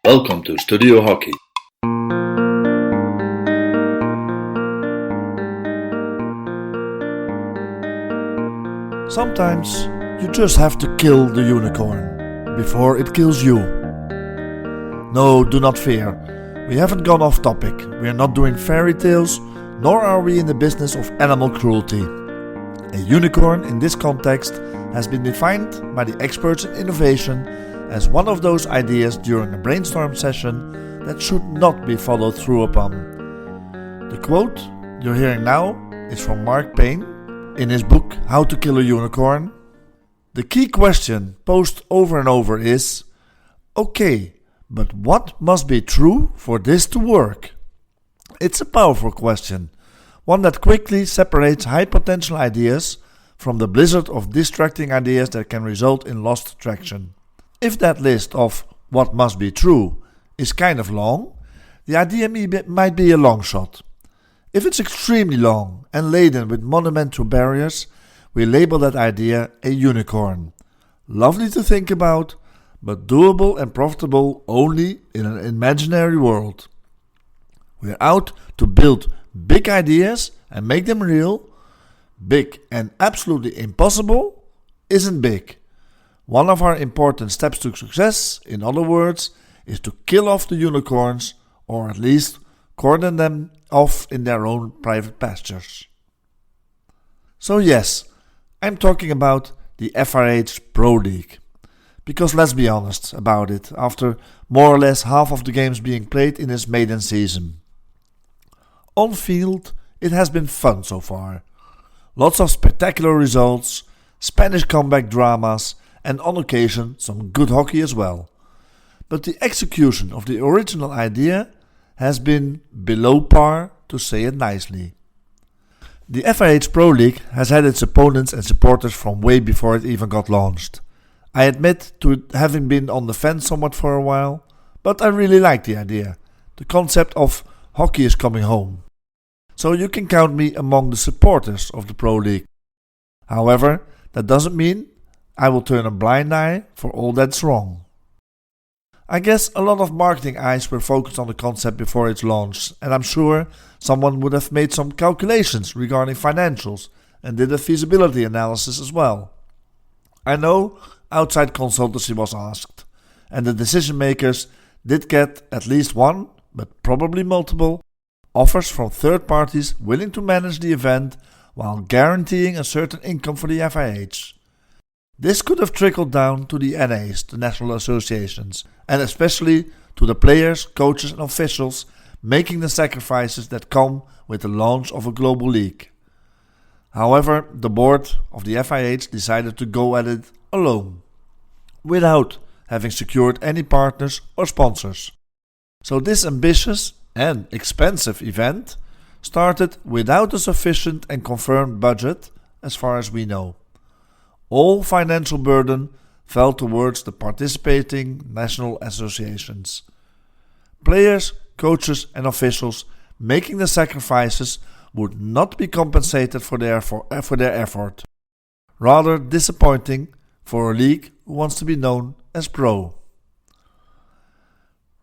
Welcome to Studio Hockey. Sometimes you just have to kill the unicorn before it kills you. No, do not fear. We haven't gone off topic. We are not doing fairy tales, nor are we in the business of animal cruelty. A unicorn in this context has been defined by the experts in innovation as one of those ideas during a brainstorm session that should not be followed through upon. The quote you're hearing now is from Mark Payne in his book How to Kill a Unicorn. The key question posed over and over is, okay, but what must be true for this to work? It's a powerful question, one that quickly separates high potential ideas from the blizzard of distracting ideas that can result in lost traction. If that list of what must be true is kind of long, the idea might be a long shot. If it's extremely long and laden with monumental barriers, we label that idea a unicorn. Lovely to think about, but doable and profitable only in an imaginary world. We're out to build big ideas and make them real. Big and absolutely impossible isn't big. One of our important steps to success, in other words, is to kill off the unicorns, or at least cordon them off in their own private pastures. So yes, I'm talking about the FIH Pro League. Because let's be honest about it, after more or less half of the games being played in its maiden season. On field, it has been fun so far. Lots of spectacular results, Spanish comeback dramas, and on occasion some good hockey as well. But the execution of the original idea has been below par, to say it nicely. The FIH Pro League has had its opponents and supporters from way before it even got launched. I admit to having been on the fence somewhat for a while, but I really like the idea, the concept of hockey is coming home. So you can count me among the supporters of the Pro League. However, that doesn't mean I will turn a blind eye for all that's wrong. I guess a lot of marketing eyes were focused on the concept before its launch, and I'm sure someone would have made some calculations regarding financials and did a feasibility analysis as well. I know outside consultancy was asked, and the decision makers did get at least one, but probably multiple, offers from third parties willing to manage the event while guaranteeing a certain income for the FIH. This could have trickled down to the NAs, the national associations, and especially to the players, coaches and officials making the sacrifices that come with the launch of a global league. However, the board of the FIH decided to go at it alone, without having secured any partners or sponsors. So this ambitious and expensive event started without a sufficient and confirmed budget as far as we know. All financial burden fell towards the participating national associations. Players, coaches and officials making the sacrifices would not be compensated for their effort. Rather disappointing for a league who wants to be known as pro.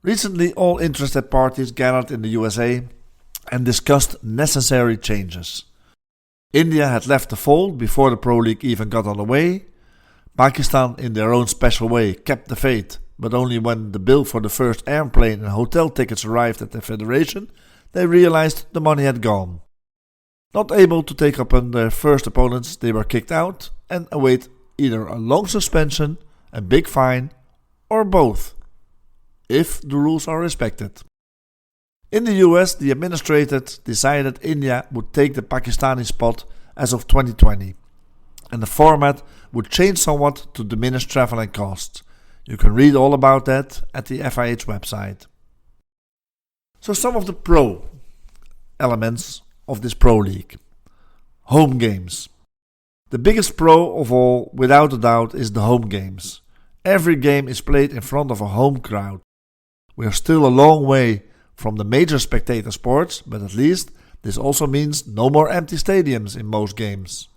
Recently, all interested parties gathered in the USA and discussed necessary changes. India had left the fold before the Pro League even got underway. Pakistan, in their own special way, kept the faith, but only when the bill for the first airplane and hotel tickets arrived at the federation, they realized the money had gone. Not able to take up on their first opponents, they were kicked out and await either a long suspension, a big fine, or both, if the rules are respected. In the US, the administrators decided India would take the Pakistani spot as of 2020, and the format would change somewhat to diminish travel and costs. You can read all about that at the FIH website. So some of the pro elements of this Pro League. Home games. The biggest pro of all, without a doubt, is the home games. Every game is played in front of a home crowd. We are still a long way from the major spectator sports, but at least this also means no more empty stadiums in most games.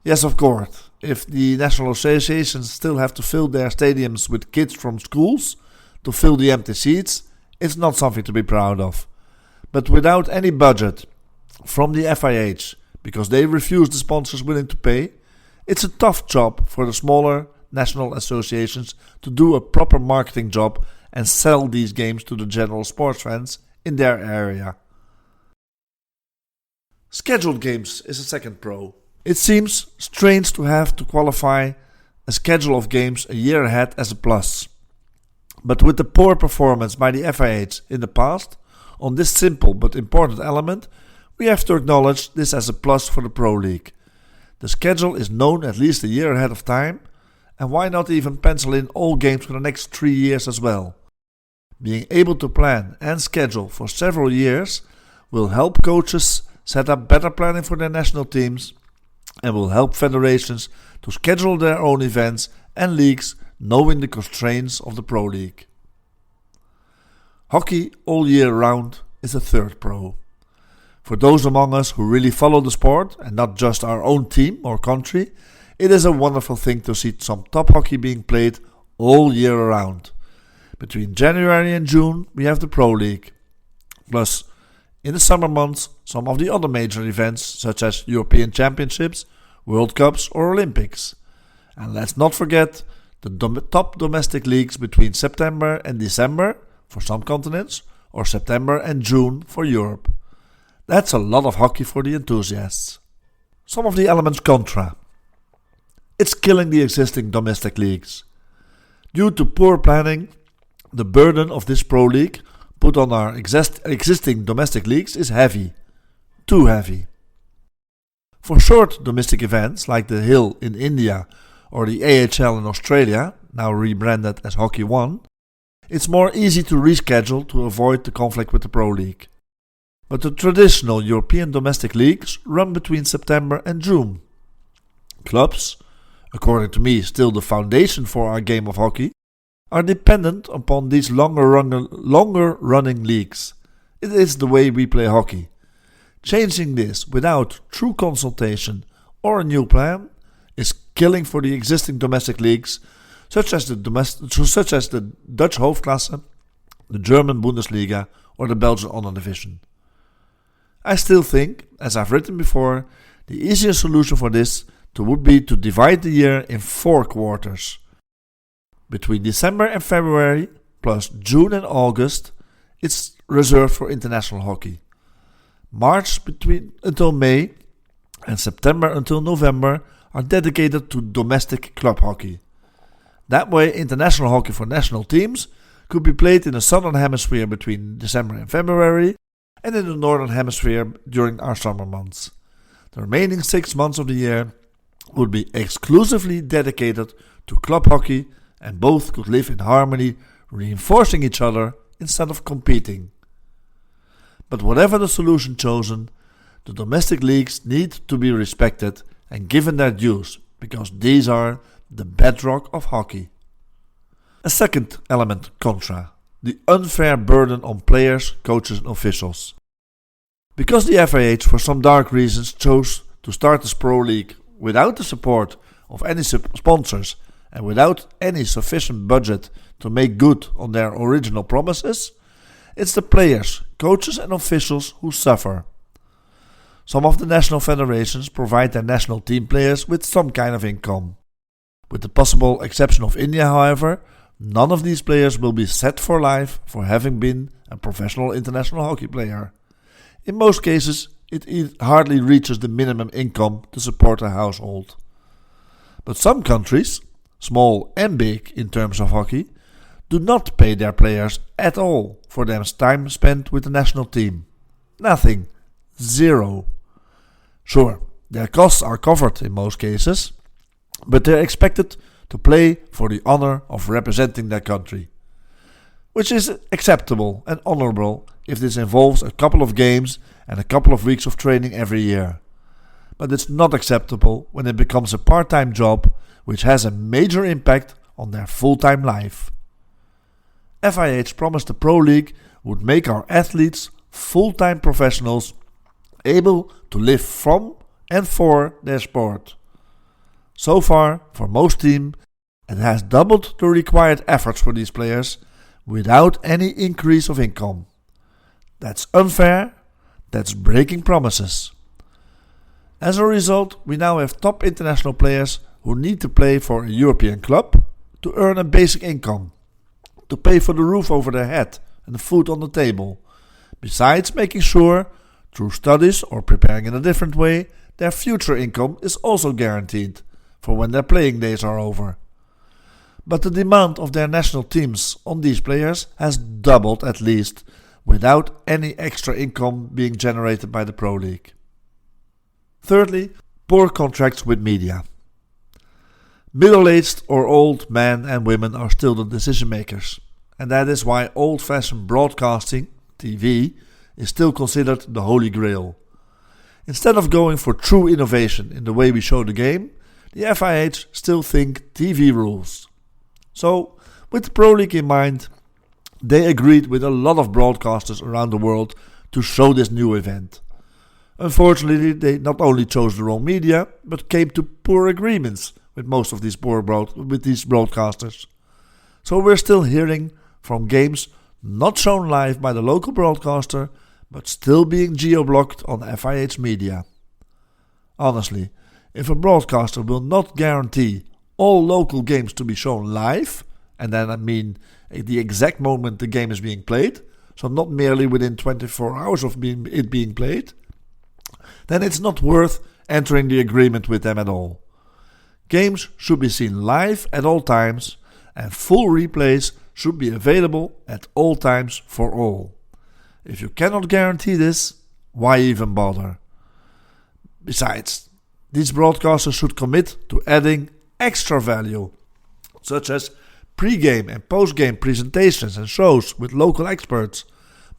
Yes, of course, if the national associations still have to fill their stadiums with kids from schools, to fill the empty seats, it's not something to be proud of. But without any budget from the FIH, because they refuse the sponsors willing to pay, it's a tough job for the smaller national associations to do a proper marketing job and sell these games to the general sports fans in their area. Scheduled games is a second pro. It seems strange to have to qualify a schedule of games a year ahead as a plus. But with the poor performance by the FIH in the past on this simple but important element, we have to acknowledge this as a plus for the Pro League. The schedule is known at least a year ahead of time, and why not even pencil in all games for the next 3 years as well? Being able to plan and schedule for several years will help coaches set up better planning for their national teams and will help federations to schedule their own events and leagues knowing the constraints of the Pro League. Hockey all year round is a third pro. For those among us who really follow the sport and not just our own team or country, it is a wonderful thing to see some top hockey being played all year around. Between January and June we have the Pro League. Plus, in the summer months, some of the other major events such as European Championships, World Cups or Olympics. And let's not forget the top domestic leagues between September and December for some continents or September and June for Europe. That's a lot of hockey for the enthusiasts. Some of the elements contra. It's killing the existing domestic leagues. Due to poor planning, the burden of this Pro League put on our existing domestic leagues is heavy. Too heavy. For short domestic events like the Hill in India or the AHL in Australia, now rebranded as Hockey One, it's more easy to reschedule to avoid the conflict with the Pro League. But the traditional European domestic leagues run between September and June. Clubs, according to me still the foundation for our game of hockey, are dependent upon these longer running leagues. It is the way we play hockey. Changing this without true consultation or a new plan is killing for the existing domestic leagues such as the Dutch Hoofdklasse, the German Bundesliga or the Belgian Honor Division. I still think, as I've written before, the easiest solution for this would be to divide the year in 4 quarters. Between December and February, plus June and August, it's reserved for international hockey. March until May and September until November are dedicated to domestic club hockey. That way, international hockey for national teams could be played in the southern hemisphere between December and February and in the northern hemisphere during our summer months. The remaining 6 months of the year would be exclusively dedicated to club hockey, and both could live in harmony, reinforcing each other instead of competing. But whatever the solution chosen, the domestic leagues need to be respected and given their dues, because these are the bedrock of hockey. A second element contra, the unfair burden on players, coaches and officials. Because the FIH for some dark reasons chose to start this Pro League without the support of any sponsors and without any sufficient budget to make good on their original promises, it's the players, coaches and officials who suffer. Some of the national federations provide their national team players with some kind of income. With the possible exception of India, however, none of these players will be set for life for having been a professional international hockey player. In most cases, it hardly reaches the minimum income to support a household. But some countries, small and big in terms of hockey, do not pay their players at all for their time spent with the national team. Nothing. Zero. Sure, their costs are covered in most cases, but they're expected to play for the honor of representing their country. Which is acceptable and honorable if this involves a couple of games and a couple of weeks of training every year. But it's not acceptable when it becomes a part-time job which has a major impact on their full-time life. FIH promised the Pro League would make our athletes full-time professionals able to live from and for their sport. So far, for most teams, it has doubled the required efforts for these players, without any increase of income. That's unfair, that's breaking promises. As a result, we now have top international players who need to play for a European club to earn a basic income, to pay for the roof over their head and the food on the table, besides making sure, through studies or preparing in a different way, their future income is also guaranteed for when their playing days are over. But the demand of their national teams on these players has doubled at least, without any extra income being generated by the Pro League. Thirdly, poor contracts with media. Middle-aged or old men and women are still the decision makers, and that is why old-fashioned broadcasting, TV, is still considered the holy grail. Instead of going for true innovation in the way we show the game, the FIH still think TV rules. So, with the Pro League in mind, they agreed with a lot of broadcasters around the world to show this new event. Unfortunately, they not only chose the wrong media, but came to poor agreements with most of these broadcasters. So we're still hearing from games not shown live by the local broadcaster, but still being geo-blocked on FIH media. Honestly, if a broadcaster will not guarantee all local games to be shown live, and then I mean the exact moment the game is being played, so not merely within 24 hours of it being played, then it's not worth entering the agreement with them at all. Games should be seen live at all times, and full replays should be available at all times for all. If you cannot guarantee this, why even bother? Besides, these broadcasters should commit to adding extra value, such as pre-game and post-game presentations and shows with local experts,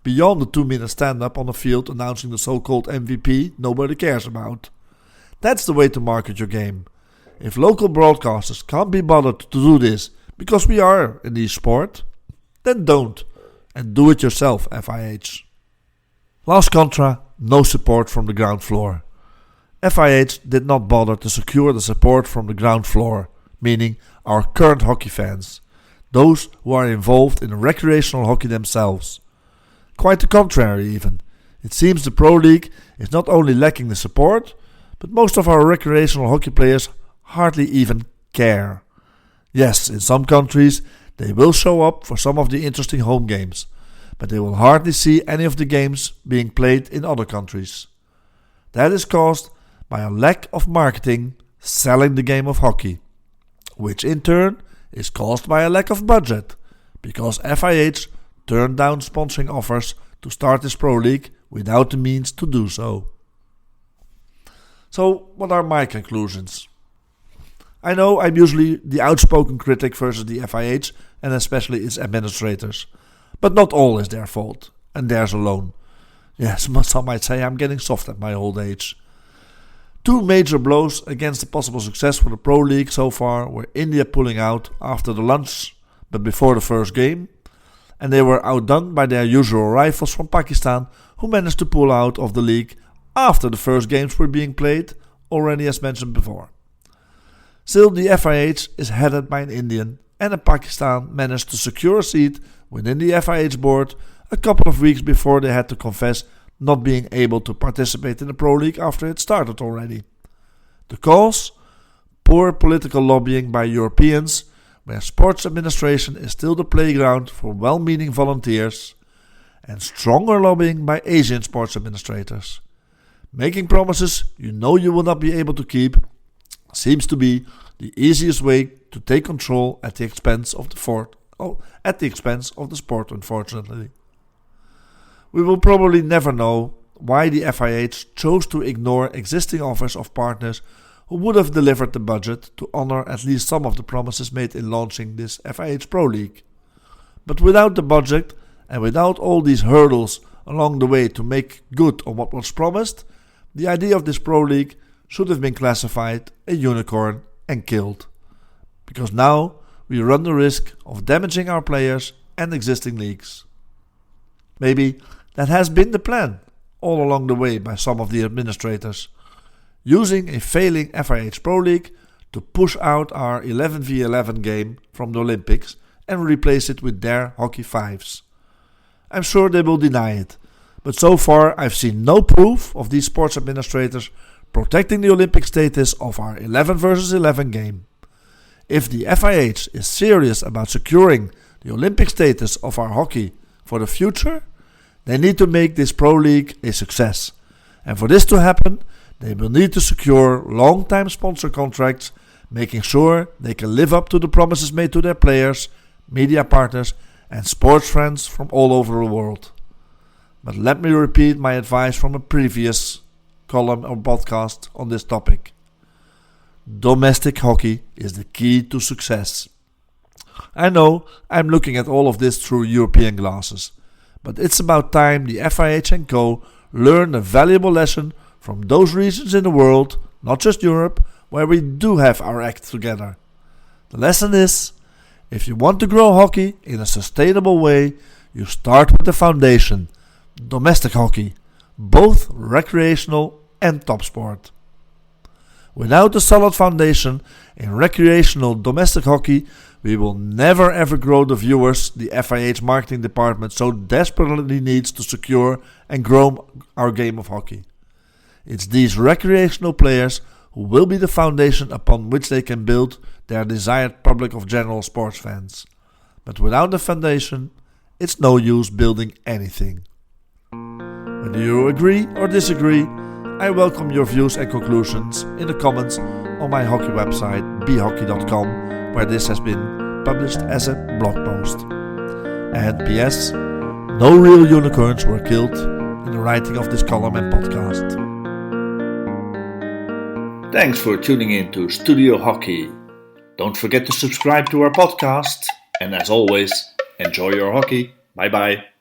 beyond the 2-minute stand-up on the field announcing the so-called MVP nobody cares about. That's the way to market your game. If local broadcasters can't be bothered to do this because we are in e-sport, then don't, and do it yourself, FIH. Last contra, no support from the ground floor. FIH did not bother to secure the support from the ground floor, meaning our current hockey fans, those who are involved in recreational hockey themselves. Quite the contrary even. It seems the Pro League is not only lacking the support, but most of our recreational hockey players hardly even care. Yes, in some countries they will show up for some of the interesting home games, but they will hardly see any of the games being played in other countries. That is caused by a lack of marketing selling the game of hockey, which in turn is caused by a lack of budget, because FIH turned down sponsoring offers to start this Pro League without the means to do so. So, what are my conclusions? I know I'm usually the outspoken critic versus the FIH and especially its administrators, but not all is their fault, and theirs alone. Yes, some might say I'm getting soft at my old age. Two major blows against the possible success for the Pro League so far were India pulling out after the lunch but before the first game, and they were outdone by their usual rivals from Pakistan, who managed to pull out of the league after the first games were being played, already as mentioned before. Still, the FIH is headed by an Indian, and Pakistan managed to secure a seat within the FIH board a couple of weeks before they had to confess not being able to participate in the Pro League after it started already. The cause? Poor political lobbying by Europeans, where sports administration is still the playground for well-meaning volunteers, and stronger lobbying by Asian sports administrators. Making promises you know you will not be able to keep seems to be the easiest way to take control at the expense of the sport, unfortunately. We will probably never know why the FIH chose to ignore existing offers of partners who would have delivered the budget to honor at least some of the promises made in launching this FIH Pro League. But without the budget and without all these hurdles along the way to make good on what was promised, the idea of this Pro League should have been classified a unicorn and killed. Because now we run the risk of damaging our players and existing leagues. Maybe that has been the plan all along the way by some of the administrators, using a failing FIH Pro League to push out our 11v11 game from the Olympics and replace it with their hockey fives. I'm sure they will deny it, but so far I've seen no proof of these sports administrators protecting the Olympic status of our 11 versus 11 game. If the FIH is serious about securing the Olympic status of our hockey for the future, they need to make this Pro League a success. And for this to happen, they will need to secure long-time sponsor contracts, making sure they can live up to the promises made to their players, media partners, and sports friends from all over the world. But let me repeat my advice from a previous column or podcast on this topic. Domestic hockey is the key to success. I know I'm looking at all of this through European glasses, but it's about time the FIH and Co. learn a valuable lesson from those regions in the world, not just Europe, where we do have our act together. The lesson is, if you want to grow hockey in a sustainable way, you start with the foundation, domestic hockey, both recreational and top sport. Without a solid foundation in recreational domestic hockey, we will never ever grow the viewers the FIH marketing department so desperately needs to secure and grow our game of hockey. It's these recreational players who will be the foundation upon which they can build their desired public of general sports fans. But without the foundation, it's no use building anything. Whether you agree or disagree, I welcome your views and conclusions in the comments on my hockey website bhockey.com, where this has been published as a blog post. And P.S. No real unicorns were killed in the writing of this column and podcast. Thanks for tuning in to Studio Hockey. Don't forget to subscribe to our podcast, and as always, enjoy your hockey. Bye bye.